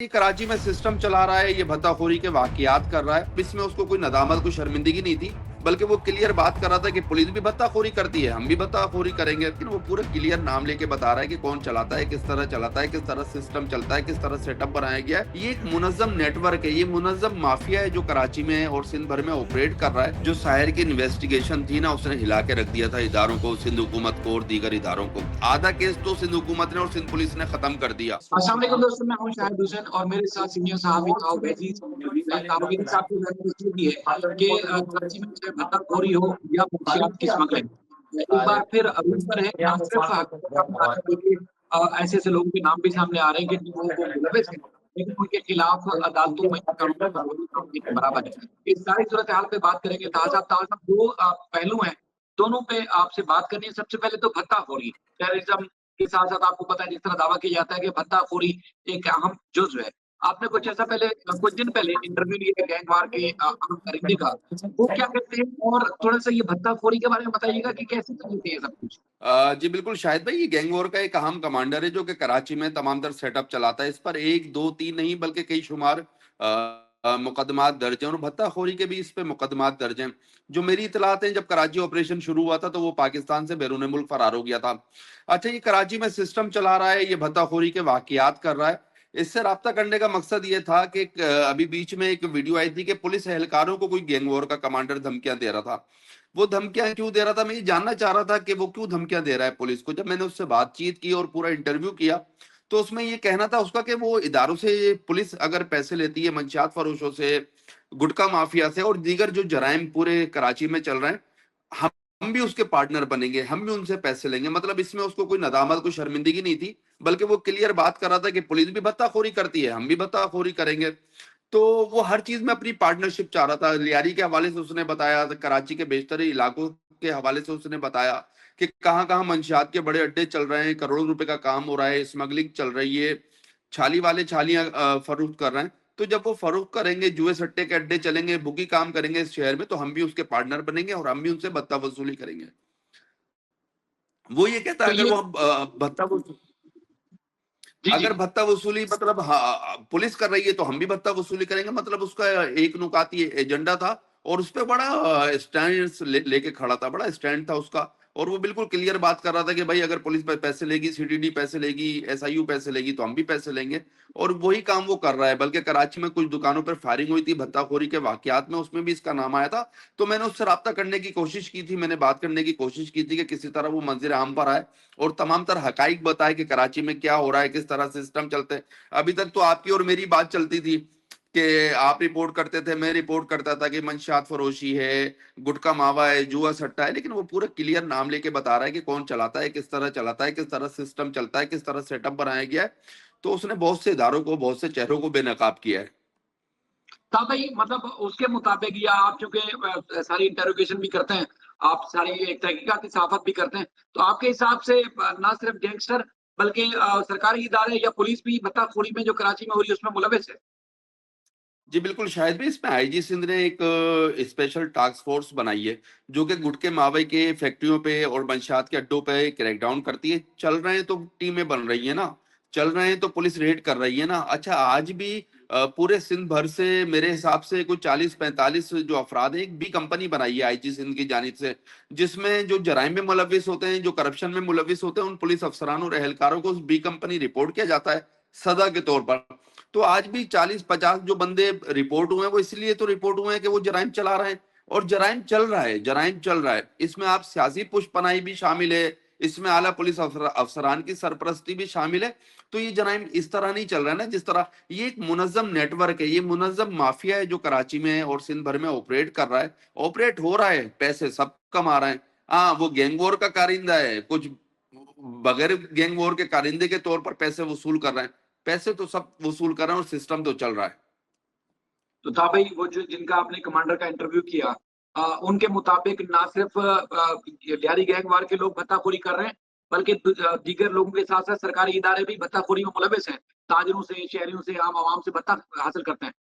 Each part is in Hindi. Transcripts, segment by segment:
ये कराची में सिस्टम चला रहा है, ये भत्ताखोरी के वाकयात कर रहा है। इसमें उसको कोई नदामत, कोई शर्मिंदगी नहीं थी, बल्कि वो क्लियर बात कर रहा था कि पुलिस भी भत्ताखोरी करती है, हम भी भत्ताखोरी करेंगे। लेकिन वो पूरा क्लियर नाम लेके बता रहा है कि कौन चलाता है, किस तरह चलाता है, किस तरह सिस्टम चलता है, किस तरह सेटअप बनाया गया है। ये एक मुनज़्ज़म नेटवर्क है, ये मुनज़्ज़म माफिया है जो कराची में और सिंध भर में ऑपरेट कर रहा है। जो साहिर की इन्वेस्टिगेशन थी ना, उसने हिला के रख दिया था इदारों को, सिंध हुकूमत को और दीगर इदारों को। आधा केस तो सिंध हुकूमत ने और सिंध पुलिस ने खत्म कर दिया। अस्सलाम वालेकुम दोस्तों, मैं हूं शाहिद हुसैन और मेरे साथ सीनियर सहाफ़ी ताऊबेदी साहब की जानकारी की है कि कराची में चाहे भत्ताखोरी हो या मुंशियात की स्मगलिंग, एक बार फिर अरूज पर है। ना सिर्फ हकीकत सामने आ रही है बल्कि ऐसे-ऐसे लोगों के नाम भी सामने आ रहे हैं कि वो मुलविस हैं, लेकिन उनके खिलाफ अदालतों में कानूनी कार्रवाई करने के बराबर है। इस सारी सूरत हाल पे बात करेंगे। ताज़ा दो पहलू हैं, दोनों पे आपसे बात करनी है। सबसे पहले तो भत्ताखोरी, टेररिज्म के साथ-साथ आपको पता है जिस तरह दावा किया जाता है कि भत्ताखोरी एक अहम जुज़्व है। आपने कुछ ऐसा पहले कुछ दिन पहले इंटरव्यू लिया गैंगवार के आम परिंदे का, वो क्या कहते हैं? और थोड़ा-सा ये भत्ताखोरी के बारे में बताइएगा कि कैसे चलती है सब कुछ? जी बिल्कुल शाहिद भाई, ये गैंग वॉर का एक अहम कमांडर है जो कि कराची में तमाम तर सेटअप चलाता है। इस पर 1, 2, 3 नहीं बल्कि कई शुमार मुकदमात दर्ज हैं और भत्ताखोरी के भी इस पे मुकदमात दर्ज हैं। जो मेरी इत्तलात हैं, जब कराची ऑपरेशन शुरू हुआ था तो वो पाकिस्तान से बैरून मुल्क फरार हो गया था। अच्छा, ये कराची में सिस्टम चला रहा है, ये भत्ताखोरी के वाकयात कर रहा है। इससे राब्ता करने का मकसद ये था कि अभी बीच में एक वीडियो आई थी कि पुलिस एहलकारों को कोई गैंग वॉर का कमांडर धमकियां दे रहा था। वो धमकियां क्यों दे रहा था, मैं ये जानना चाह रहा था कि वो क्यों धमकियां दे रहा है पुलिस को। जब मैंने उससे बातचीत की और पूरा इंटरव्यू किया, तो उसमें ये कहना था उसका कि वो इदारों से पुलिस अगर पैसे लेती है, मंशियात फरोशों से, गुटखा माफिया से और दीगर जो जराइम पूरे कराची में चल रहे हैं, हम भी उसके पार्टनर बनेंगे, हम भी उनसे पैसे लेंगे। मतलब इसमें उसको कोई नदामत, कोई शर्मिंदगी नहीं थी, बल्कि वो क्लियर बात कर रहा था कि पुलिस भी भत्ताखोरी करती है, हम भी भत्ताखोरी करेंगे। तो वो हर चीज में अपनी पार्टनरशिप चाह रहा था। लियारी के हवाले से उसने बताया, कराची के बेशतर इलाकों के हवाले से उसने बताया कि कहाँ कहाँ मंशियात के बड़े अड्डे चल रहे हैं, करोड़ों रुपए का काम हो रहा है, स्मगलिंग चल रही है, छाली वाले छालियां फरोख्त कर रहे हैं। तो जब वो फरोख्त करेंगे, जुए सट्टे के अड्डे चलेंगे, बुकी काम करेंगे इस शहर में, तो हम भी उसके पार्टनर बनेंगे और हम भी उनसे भत्ता वसूली करेंगे। वो ये कहता तो है, अगर ये वो भत्ता जी, अगर जी। भत्ता वसूली मतलब हाँ, पुलिस कर रही है तो हम भी भत्ता वसूली करेंगे। मतलब उसका एक नुकाती एजेंडा था और उस पे बड़ा स्टैंड लेके खड़ा था, बड़ा स्टैंड था उसका। और वो बिल्कुल क्लियर बात कर रहा था कि भाई अगर पुलिस पैसे लेगी, सीडीडी पैसे लेगी, एसआईयू पैसे लेगी, तो हम भी पैसे लेंगे। और वही काम वो कर रहा है। बल्कि कराची में कुछ दुकानों पर फायरिंग हुई थी भत्ताखोरी के वाकयात में, उसमें भी इसका नाम आया था। तो मैंने उससे राब्ता करने की कोशिश की थी, मैंने बात करने की कोशिश की थी कि किसी तरह वो मंजिल आम पर आए और तमाम तर हकाइक बताए कि कराची में क्या हो रहा है, किस तरह सिस्टम चलते हैं। अभी तक तो आपकी और मेरी बात चलती थी कि आप रिपोर्ट करते थे, मैं रिपोर्ट करता था कि मंशियात फरोशी है, गुटखा मावा है, जुआ सट्टा है। लेकिन वो पूरा क्लियर नाम लेके बता रहा है कि कौन चलाता है, किस तरह चलाता है, किस तरह सिस्टम चलता है, किस तरह सेटअप बनाया गया है। तो उसने बहुत से इदारों को, बहुत से चेहरों को बेनकाब किया है। था भाई, मतलब उसके मुताबिक, या आप चूँकि सारी इंटेरोगेशन भी करते हैं, आप सारी एक तहकीकाती सहाफ़त भी करते हैं, तो आपके हिसाब से ना सिर्फ गैंगस्टर बल्कि सरकारी इदारे या पुलिस भी भत्ताखोरी में जो कराची में हो रही है उसमें मुलविस है? जी बिल्कुल शायद भी इसमें आईजी सिंध ने एक स्पेशल टास्क फोर्स बनाई है जो कि गुटके मावे के फैक्ट्रियों पे और मंशियात के अड्डों पे क्रैकडाउन करती है। चल रहे हैं तो टीमें बन रही है ना, चल रहे हैं तो पुलिस रेड कर रही है ना। अच्छा, आज भी पूरे सिंध भर से मेरे हिसाब से कुछ 40-45 जो अफराद हैं, एक बी कंपनी बनाई है आईजी सिंध की जानिब से, जिसमें जो जराइम में मुलविस होते हैं, जो करप्शन में मुलविस होते हैं, उन पुलिस अफसरान और एहलकारों को उस बी कंपनी रिपोर्ट किया जाता है सजा के तौर पर। तो आज भी 40-50 जो बंदे रिपोर्ट हुए हैं, वो इसलिए तो रिपोर्ट हुए हैं कि वो जराइम चला रहे हैं। और जराइम चल रहा है, जराइम चल रहा है। इसमें आप सियासी पुष्पनाई भी शामिल है, इसमें आला पुलिस अफसरान की सरपरस्ती भी शामिल है। तो ये जराइम इस तरह नहीं चल रहा है ना जिस तरह, ये एक मुनज़्ज़म नेटवर्क है, ये मुनज़्ज़म माफिया है जो कराची में और सिंध भर में ऑपरेट कर रहा है, ऑपरेट हो रहा है, पैसे सब कमा रहे हैं। हाँ, वो गैंग वॉर का कारिंदा है, कुछ बगैर गैंग वॉर के कारिंदे के तौर पर पैसे वसूल कर रहे हैं। पैसे तो सब वसूल कर रहे हैं और सिस्टम तो चल रहा है। तो था भाई, वो जो जिनका आपने कमांडर का इंटरव्यू किया, उनके मुताबिक ना सिर्फ लियारी गैंगवार के लोग भत्ताखोरी कर रहे हैं, बल्कि दीगर लोगों के साथ साथ सरकारी इदारे भी भत्ताखोरी में मुलविस हैं। ताजिरों से, शहरियों से, आम आवाम से भत्ता हासिल करते हैं।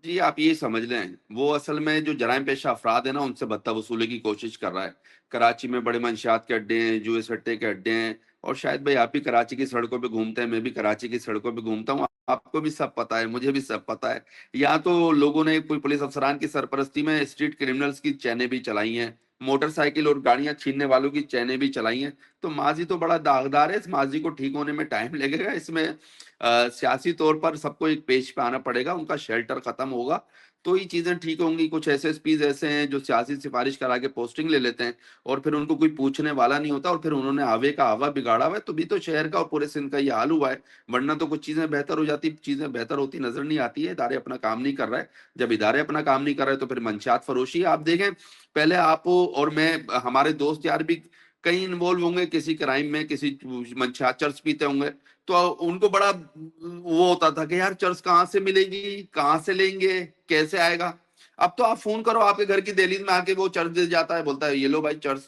जी, आप ये समझ लें, वो असल में जो जराइम पेशा अफ़राद हैं ना, उनसे भत्ता वसूली की कोशिश कर रहा है। कराची में बड़े मंशियात के अड्डे हैं, जुए सट्टे के अड्डे हैं और शायद भाई आप भी कराची की सड़कों पे घूमते हैं, मैं भी कराची की सड़कों पे घूमता हूँ, आपको भी सब पता है, मुझे भी सब पता है। यहाँ तो लोगों ने कोई पुलिस अफसरान की सरपरस्ती में स्ट्रीट क्रिमिनल्स की चैनें भी चलाई हैं, मोटरसाइकिल और गाड़ियां छीनने वालों की चैनें भी चलाई हैं। तो माजी तो बड़ा दागदार है, इस माजी को ठीक होने में टाइम लगेगा। इसमें सियासी तौर पर सबको एक पेज पे आना पड़ेगा, उनका शेल्टर खत्म होगा तो ये चीजें ठीक होंगी। कुछ एसएसपीज ऐसे हैं जो सियासी सिफारिश करा के पोस्टिंग ले लेते हैं और फिर उनको कोई पूछने वाला नहीं होता, और फिर उन्होंने आवे का आवा बिगाड़ा हुआ है। तो भी तो शहर का और पूरे सिंध का ये हाल हुआ है, वरना तो कुछ चीजें बेहतर हो जाती, चीजें बेहतर होती नजर नहीं आती है। इदारे अपना काम नहीं कर रहा है, जब इदारे अपना काम नहीं कर रहे तो फिर मंशियात फरोशी आप देखें। पहले आप और मैं, हमारे दोस्त यार भी कहीं इन्वॉल्व होंगे किसी क्राइम में, किसी मंशियात चर्च पीते होंगे, तो उनको बड़ा वो होता था कि यार चर्च कहाँ से मिलेगी, कहाँ से लेंगे, कैसे आएगा। अब तो आप फोन करो, आपके घर की दहलीज में आके वो चर्च दे जाता है, बोलता है ये लो भाई चर्च।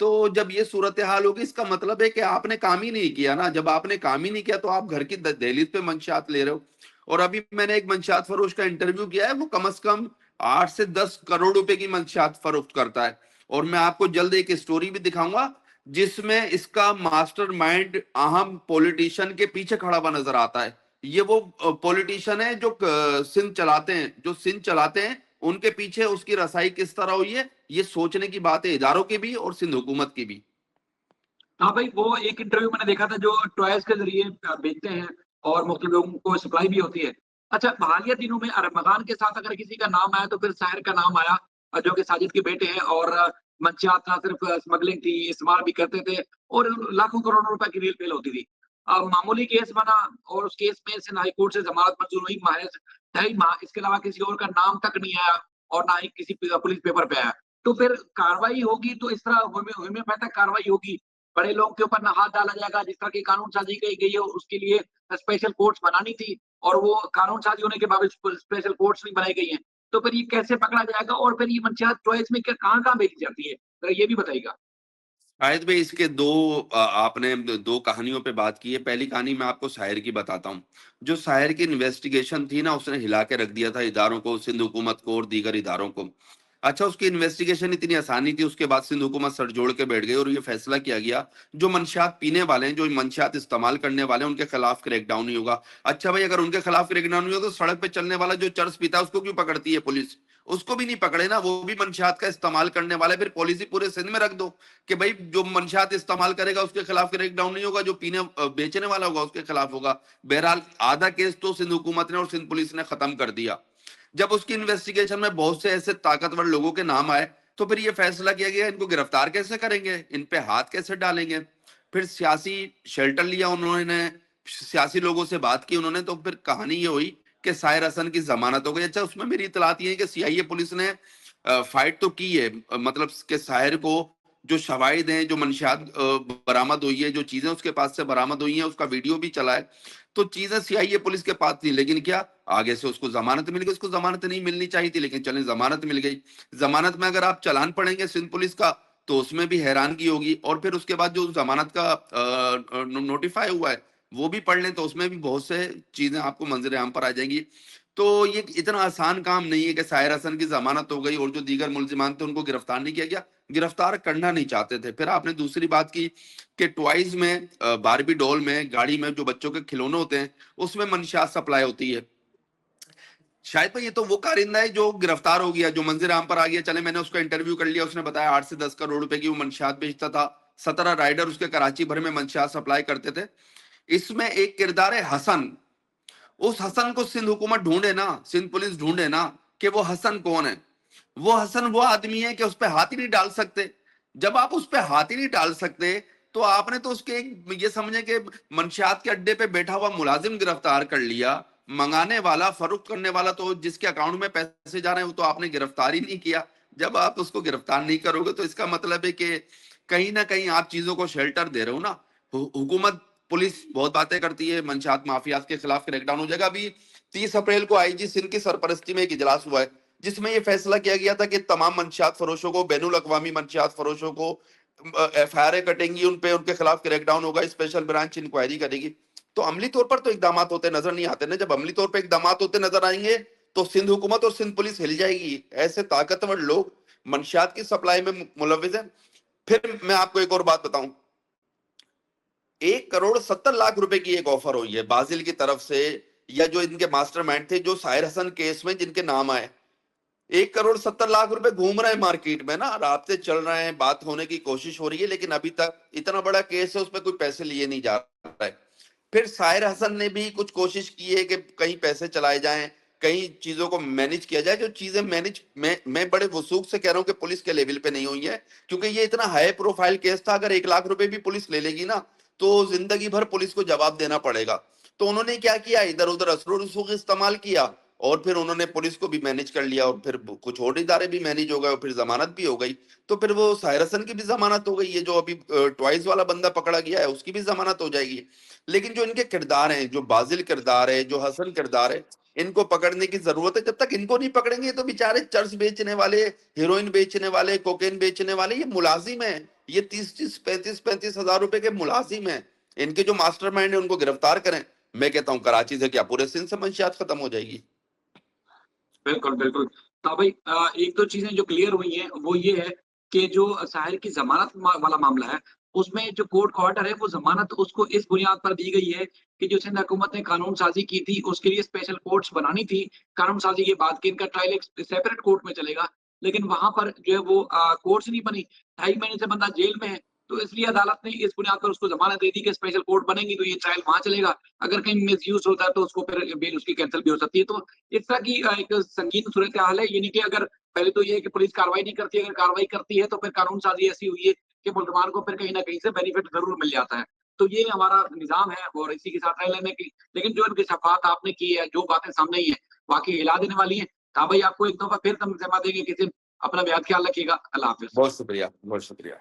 तो जब ये सूरत हाल होगी, इसका मतलब है कि आपने काम ही नहीं किया ना। जब आपने काम ही नहीं किया तो आप घर की दहलीज पे मंशियात ले रहे हो। और अभी मैंने एक मंशियात फरोश का इंटरव्यू किया है, वो कम से कम 8 से 10 करोड़ रुपए की मंशियात फरोख्त करता है। और मैं आपको जल्द एक स्टोरी भी दिखाऊंगा जिसमें इसका मास्टरमाइंड अहम पॉलिटिशियन के पीछे खड़ा हुआ नजर आता है। ये वो पॉलिटिशियन है जो सिंध चलाते हैं, जो सिंध चलाते हैं, उनके पीछे उसकी रसाई किस तरह हुई है, ये सोचने की बात है इदारों की भी और सिंध हुकूमत की भी। हाँ भाई, वो एक इंटरव्यू मैंने देखा था जो टॉयज के जरिए बेचते हैं और मुख्तलिफ लोगों को सप्लाई भी होती है। अच्छा, हालिया दिनों में अरमगान के साथ अगर किसी का नाम आया तो फिर साहिर का नाम आया, जो कि साजिद के बेटे हैं, और मंशियात ना सिर्फ स्मगलिंग थी, इस्तेमाल भी करते थे, और लाखों करोड़ों रुपए की रील फेल होती थी। मामूली केस बना और उस केस में सिंध हाई कोर्ट से जमानत मंजूर हुई, महज 2.5 माह, इसके अलावा किसी और का नाम तक नहीं आया और ना ही किसी पुलिस पेपर पे आया। तो फिर कार्रवाई होगी तो इस तरह होम्योपैथिक कार्रवाई होगी, बड़े लोगों के ऊपर ना हाथ डाला जाएगा। जिस तरह की कानून साजी की गई है उसके लिए स्पेशल कोर्ट्स बनानी थी, और वो कानून साजी होने के बावजूद स्पेशल कोर्ट्स नहीं बनाई गई हैं। तो फिर ये कैसे पकड़ा जाएगा, और फिर ये मंशियात चॉइस में क्या कहाँ-कहाँ बेची जाती है? ज़रा ये भी बताइएगा। शायद भाई इसके दो, आपने दो कहानियों पे बात की है। पहली कहानी मैं आपको साहिर की बताता हूँ। जो साहिर की इन्वेस्टिगेशन थी ना, उसने हिला के रख दिया था इदारों को, सिंध हुकूमत को और दीगर इदारों को। अच्छा, उसकी इन्वेस्टिगेशन इतनी आसानी थी, उसके बाद सिंध हुकूमत सर जोड़ के बैठ गई और ये फैसला किया गया जो मंशियात पीने वाले हैं, जो मंशियात इस्तेमाल करने वाले हैं, उनके खिलाफ क्रैकडाउन नहीं होगा। अच्छा भाई, अगर उनके खिलाफ क्रैकडाउन नहीं होगा तो सड़क पे चलने वाला जो चर्च पीता है उसको क्यों पकड़ती है पुलिस? उसको भी नहीं पकड़े ना, वो भी मंशियात का इस्तेमाल करने वाला है। फिर पॉलिसी पूरे सिंध में रख दो कि भाई जो मंशियात इस्तेमाल करेगा उसके खिलाफ क्रैकडाउन नहीं होगा, जो पीने बेचने वाला होगा उसके खिलाफ होगा। बहरहाल आधा केस तो सिंध हुकूमत ने और सिंध पुलिस ने खत्म कर दिया। जब उसकी इन्वेस्टिगेशन में बहुत से ऐसे ताकतवर लोगों के नाम आए तो फिर ये फैसला किया गया इनको गिरफ्तार कैसे करेंगे, इन पे हाथ कैसे डालेंगे। फिर सियासी शेल्टर लिया उन्होंने, सियासी लोगों से बात की उन्होंने, तो फिर कहानी ये हुई कि साहिर हसन की जमानत हो गई। अच्छा, उसमें मेरी इतलात ये है कि सीआईए पुलिस ने फाइट तो की है, मतलब कि साहिर को जो शवाहिद हैं, जो मंशियात बरामद हुई है, जो चीजें उसके पास से बरामद हुई हैं, उसका वीडियो भी चला है, तो चीजें सीआईए पुलिस के पास थी। लेकिन क्या आगे से उसको जमानत मिल गई? उसको जमानत नहीं मिलनी चाहिए थी, लेकिन चलें जमानत मिल गई। जमानत में अगर आप चालान पढ़ेंगे सिंध पुलिस का तो उसमें भी हैरानगी होगी, और फिर उसके बाद जो जमानत का नोटिफाई हुआ है वो भी पढ़ लें तो उसमें भी बहुत से चीजें आपको मंजर आम पर आ जाएंगी। तो ये इतना आसान काम नहीं है कि साहिर हसन की जमानत हो गई और जो दीगर मुलजिमान थे उनको गिरफ्तार नहीं किया गया। गिरफ्तार करना नहीं चाहते थे। फिर आपने दूसरी बात की कि टॉयज में, बारबी डॉल में, गाड़ी में जो बच्चों के खिलौने होते हैं उसमें मंशियात सप्लाई होती है। शायद भाई ये तो वो कारिंदा है जो गिरफ्तार हो गया, जो मंजिल आम पर आ गया। चले, मैंने उसका इंटरव्यू कर लिया, उसने बताया 8 से 10 करोड़ रुपए की वो मंशियात बेचता था। 17 राइडर उसके कराची भर में मंशियात सप्लाई करते थे। इसमें एक किरदार है हसन। उस हसन को सिंध हुकूमत ढूंढे ना, सिंध पुलिस ढूंढे ना कि वो हसन कौन है। वो हसन वो आदमी है कि उस पर हाथ ही नहीं डाल सकते। जब आप उस पर हाथ ही नहीं डाल सकते तो आपने तो उसके ये समझे कि मंशियात के अड्डे पे बैठा हुआ मुलाजिम गिरफ्तार कर लिया। मंगाने वाला, फरोख्त करने वाला, तो जिसके अकाउंट में पैसे जा रहे हैं वो तो आपने गिरफ्तार ही नहीं किया। जब आप उसको गिरफ्तार नहीं करोगे तो इसका मतलब है कि कहीं ना कहीं आप चीजों को शेल्टर दे रहे हो ना। हुकूमत, पुलिस बहुत बातें करती है मंशियात माफियात के खिलाफ क्रैकडाउन हो जाएगा। अभी 30 अप्रैल को आईजी सिंध की सरपरस्ती में एक इजलास हुआ है जिसमें यह फैसला किया गया था कि तमाम मंशियात फरोशों को, बैनुल अक़वामी मंशियात फरोशों को एफआईआर कटेंगी, उन पे, उनके खिलाफ क्रैकडाउन होगा, स्पेशल ब्रांच इंक्वायरी करेगी। तो अमली तौर पर तो इकदाम होते नजर नहीं आते ना। जब अमली तौर पर इकदाम होते नजर आएंगे तो सिंध हुकूमत और सिंध पुलिस हिल जाएगी। ऐसे ताकतवर लोग मंशियात की सप्लाई में मुलविस है। फिर मैं आपको एक और बात बताऊं, 1,70,00,000 रुपए की एक ऑफर हुई है बाजिल की तरफ से, या जो इनके मास्टरमाइंड थे जो साहिर हसन केस में जिनके नाम आए, 1,70,00,000 रुपए घूम रहे हैं मार्केट में ना, रास्ते चल रहे हैं, बात होने की कोशिश हो रही है, लेकिन अभी तक इतना बड़ा केस है उसमें कोई पैसे लिए नहीं जा रहा है। फिर साहिर हसन ने भी कुछ कोशिश की है कि कहीं पैसे चलाए जाएं, कहीं चीजों को मैनेज किया जाए, जो चीजें मैनेज मैं बड़े वसूख से कह रहा हूं कि पुलिस के लेवल पे नहीं हुई है, क्योंकि ये इतना हाई प्रोफाइल केस था, अगर 1,00,000 रुपए भी पुलिस ले लेगी ना तो जिंदगी भर पुलिस को जवाब देना पड़ेगा। तो उन्होंने क्या किया, इधर उधर असर रसूख इस्तेमाल किया और फिर उन्होंने पुलिस को भी मैनेज कर लिया, और फिर कुछ और इदारे भी मैनेज हो गए, और फिर जमानत भी हो गई। तो फिर वो साहिर हसन की भी जमानत हो गई, ये जो अभी ट्वाइस वाला बंदा पकड़ा गया है उसकी भी जमानत हो जाएगी। लेकिन जो इनके किरदार हैं, जो बाजिल किरदार है, जो हसन किरदार है, इनको पकड़ने की जरूरत है। जब तक इनको नहीं पकड़ेंगे तो बेचारे चर्च बेचने वाले, हेरोइन बेचने वाले, कोकेन बेचने वाले, ये मुलाजिम है, ये 30-30, 35-35 हजार रुपए के मुलाजिम है। इनके जो मास्टरमाइंड है उनको गिरफ्तार करें, मैं कहता हूँ कराची से क्या पूरे सिंध से मंशियात खत्म हो जाएगी। बिल्कुल, बिल्कुल। तो भाई 1-2 चीज़ें जो क्लियर हुई हैं, वो ये है कि जो साहिर की ज़मानत वाला मामला है, उसमें जो कोर्ट का ऑर्डर है, वो ज़मानत उसको इस बुनियाद पर दी गई है कि जो सिंध हुकूमत ने कानून साज़ी की थी, उसके लिए स्पेशल कोर्ट्स बनानी थी। कानून साज़ी के बाद कि इनका ट्रायल एक सेपरेट कोर्ट में चलेगा, लेकिन वहाँ पर जो है वो कोर्ट्स नहीं बनी। 2.5 महीने से बंदा जेल में है, तो इसलिए अदालत ने इस बुनियाद पर उसको ज़मानत दे दी कि स्पेशल कोर्ट बनेगी, तो ये ट्रायल वहाँ चलेगा। अगर कहीं मिसयूज़ होता है, तो उसको फिर बेल उसकी कैंसल भी हो सकती है। तो इस तरह की एक संगीन सूरत-ए-हाल है, ये नहीं कि अगर पहले तो ये है कि पुलिस कार्रवाई नहीं करती है, अगर कार्रवाई करती है तो फिर कानून साज़ी ऐसी हुई है कि मुल्ज़मान को फिर कहीं न कहीं से बेनिफिट ज़रूर मिल जाता है। तो ये हमारा निज़ाम है और इसी के साथ रह लेने की। लेकिन जो इनकी शफ़ाअत आपने की है, जो बातें सामने आई हैं, वाक़ई हिला देने वाली हैं। हाँ भाई, आपको एक दफ़ा फिर हम ज़िम्मा देंगे किसी दिन। अपना बेहद ख्याल रखिएगा। अल्लाह हाफ़िज़। बहुत शुक्रिया, बहुत शुक्रिया।